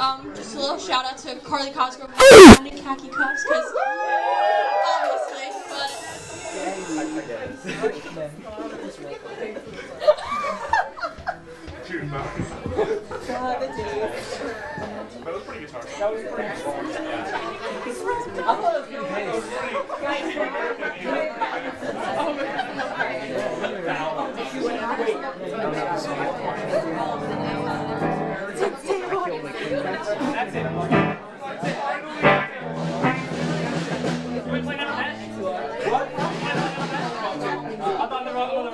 Just a little shout out to Carly Cosgrove and Khaki Cuffs, because obviously, but. That was pretty guitar. That was pretty cool. I thought it was good That's it. We're playing on that? What? I thought the wrong one.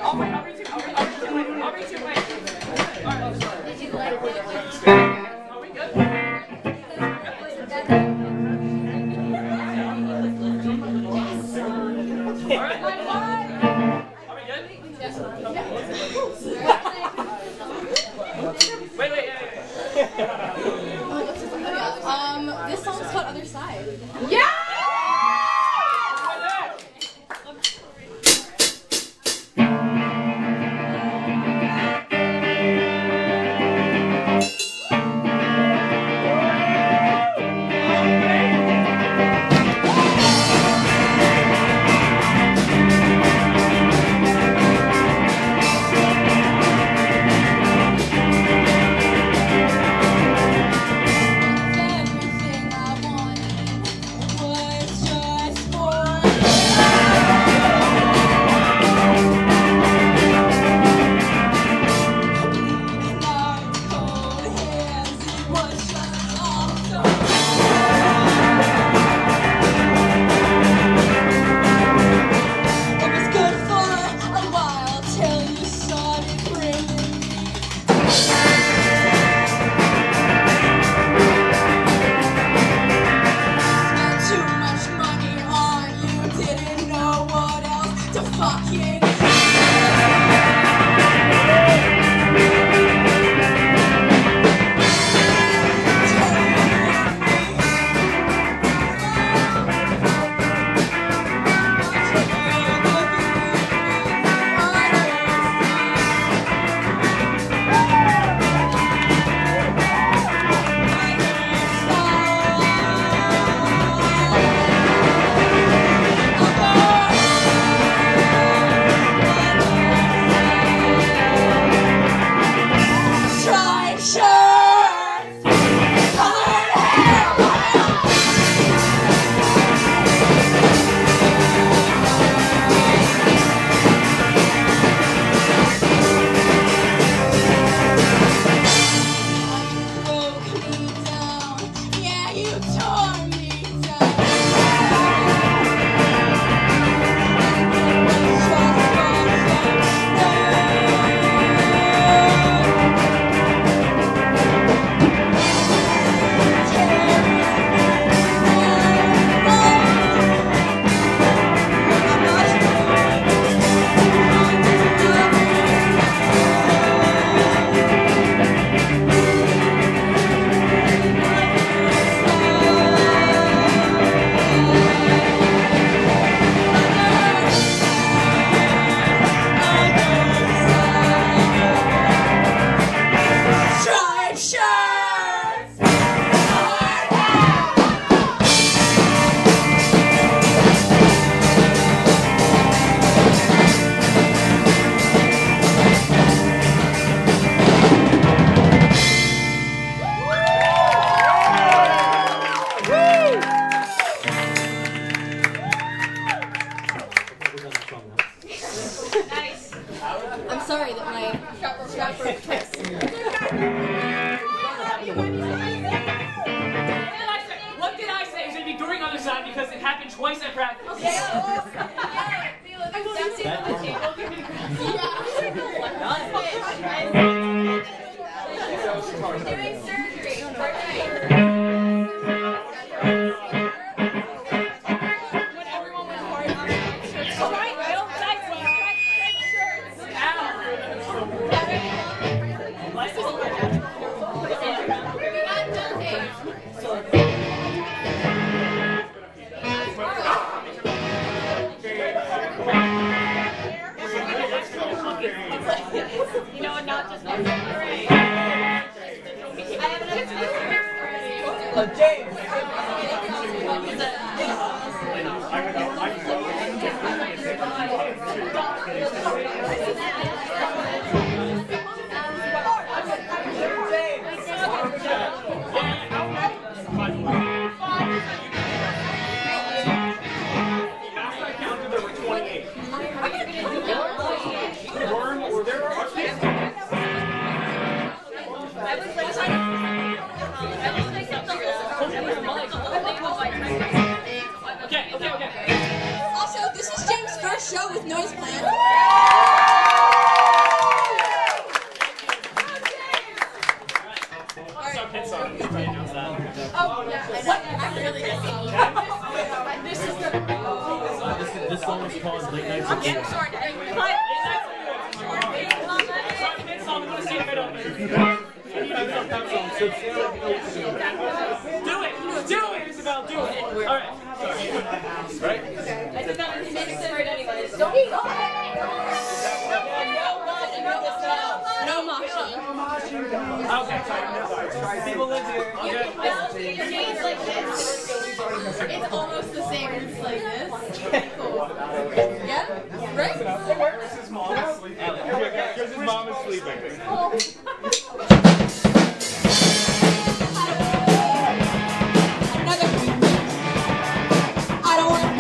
I'll read you. I'll read you. Wait. Did you like it? Are we good? Alright. Are we good? Yes. Wait. This song's called Other Side. Yeah! I'm sorry that my strap broke twice. What did I say? It should be during other side because it happened twice at practice. Okay. Doing surgery. When everyone was hard on their shirts. Right, Will. Nice. Shirts. We got donate. You know, not just James. Also, this is James' first show with Noise Plan. This song is called Late Nights at Blue. Do it, Isabel, do it. All right. Right? I did not make it for it anyways. No motion. Okay. People live here. Okay. James like this. It's almost the same. It's like this. Cool. Yeah? Right? Because his mom is sleeping. Because his mom is sleeping. Another quick break. I don't want to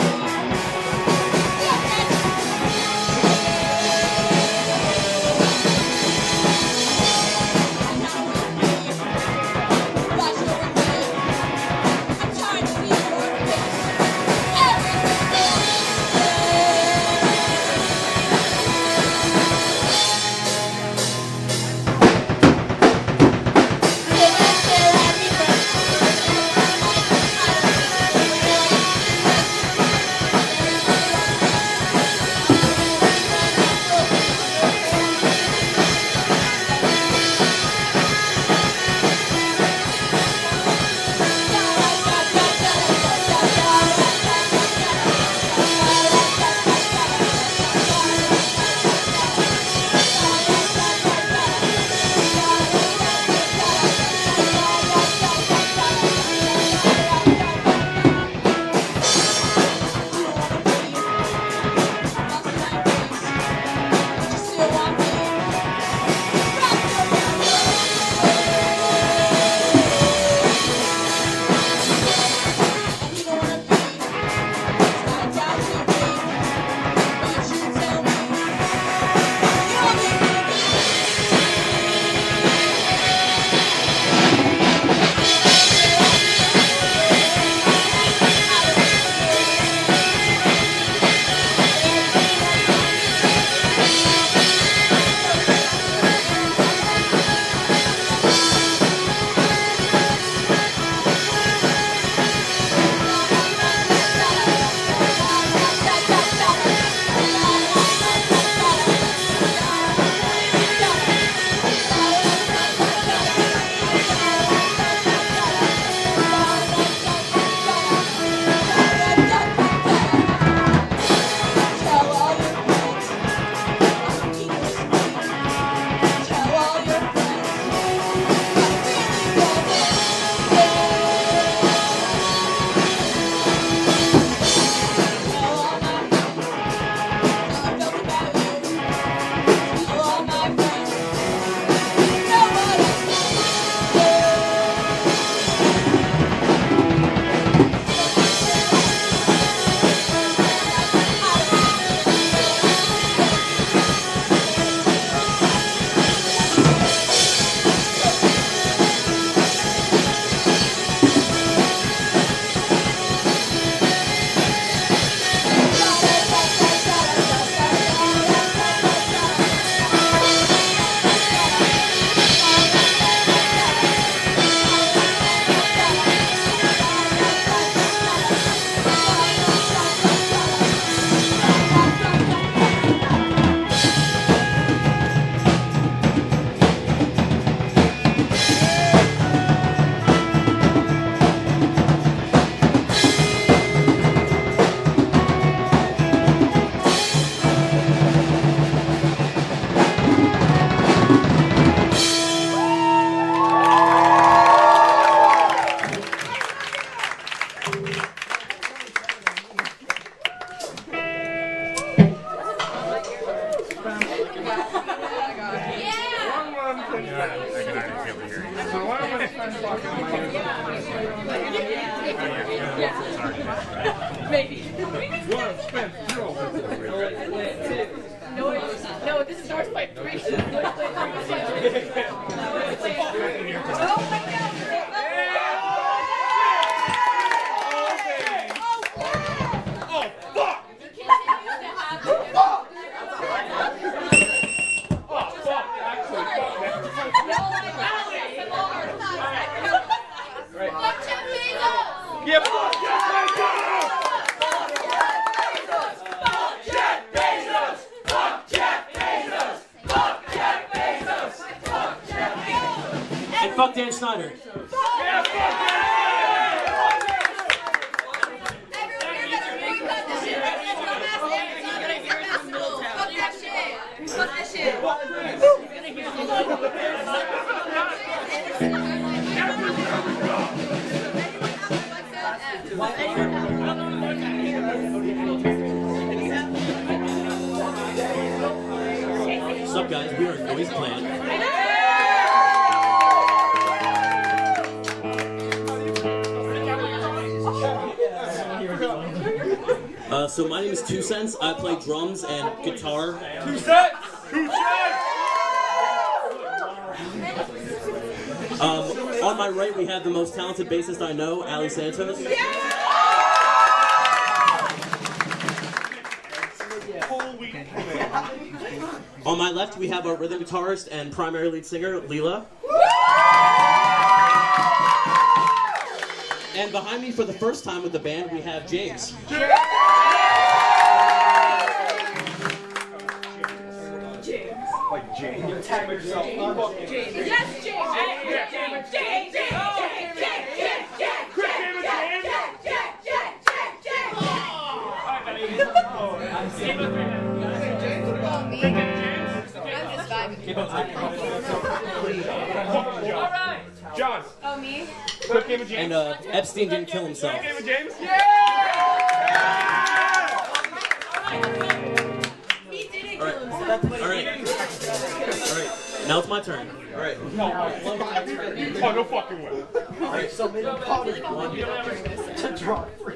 Yeah, fuck Jeff Bezos! Fuck Jeff Bezos! Fuck Jeff Bezos! Fuck Jeff Bezos! And fuck Dan Schneider. Yeah, fuck that! Fuck that shit. What's up, guys? We are Noise Plant. So my name is 2 Cents. I play drums and guitar. 2 cents! 2 cents! On my right, we have the most talented bassist I know, Ali Santos. On my left, we have our rhythm guitarist and primary lead singer, Leela. And behind me, for the first time with the band, we have James. Like James. Tag yourself. Yes, James. James. John. Oh, me? Quick game of James. And Epstein didn't kill himself. Quick game of James. He didn't kill himself. Alright. Now it's my turn. Alright. Oh, no fucking way. Alright, so maybe part of one to draw 3.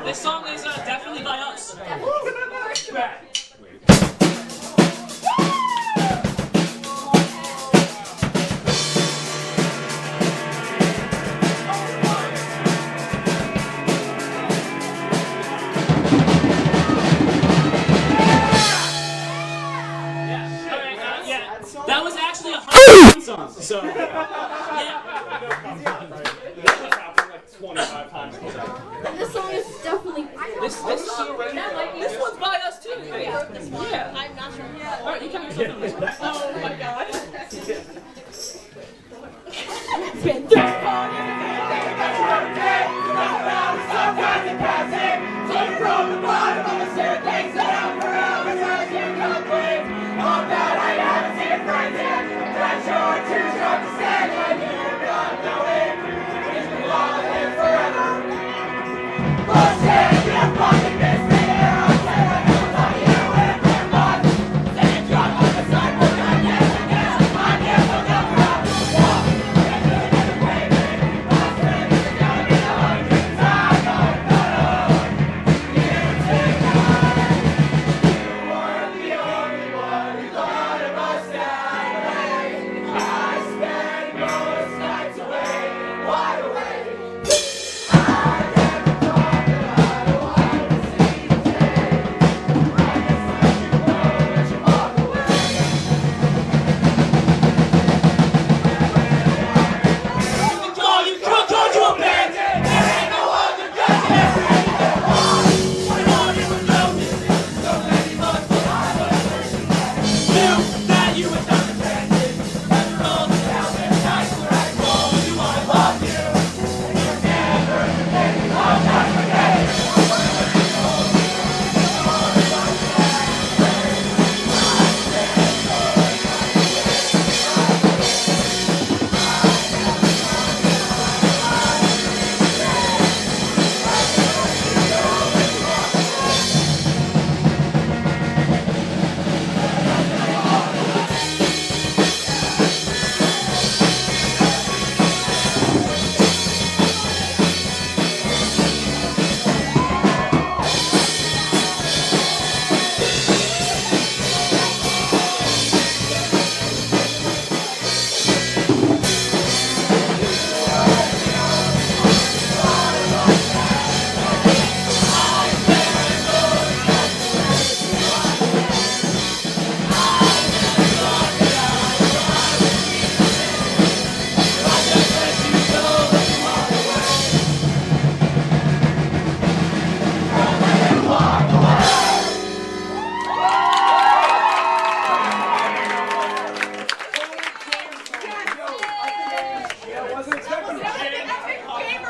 This song is definitely by us. So, yeah. 25 times. This song is definitely. This one's by us too. Hey. Yeah. I'm not sure. All right, you can do something on this one. Oh my God. Been through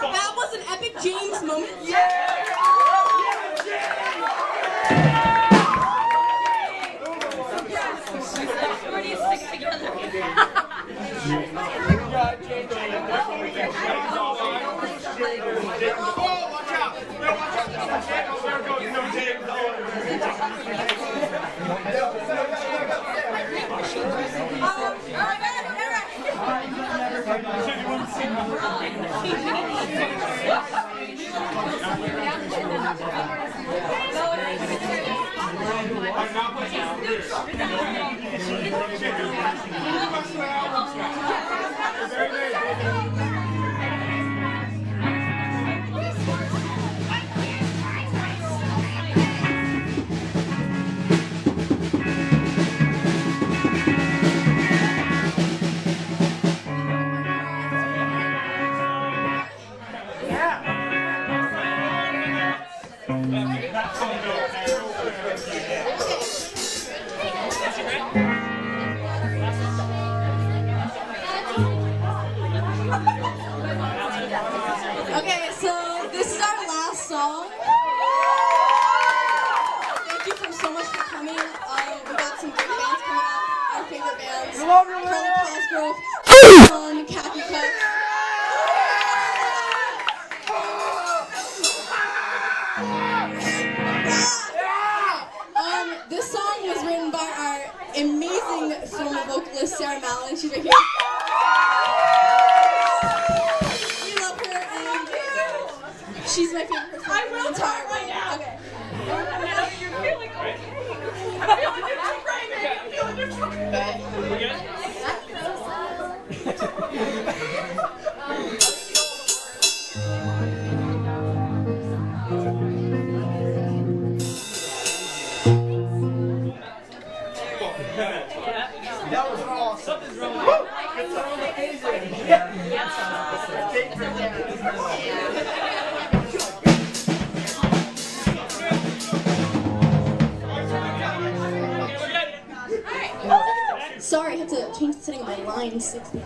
That was an epic James moment. Okay, so this is our last song. Thank you so much for coming. We got some great bands coming up. Our favorite bands. Curly Cosgrove, on Khaki Cuts. This song was written by our amazing solo vocalist Sarah Mallon. She's right here. We love her, and she's my favorite person. I will talk right now. Okay. You're feeling okay. I'm feeling neutral right now. I'm feeling neutral. We good? line 60.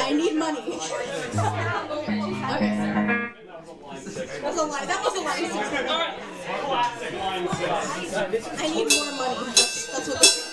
I need money. Okay. That's a lie. That was a line 60. Classic line 6. I need more money. That's what this is.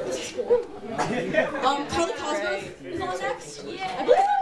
This is cool. Carly Cosgrove is on next. I believe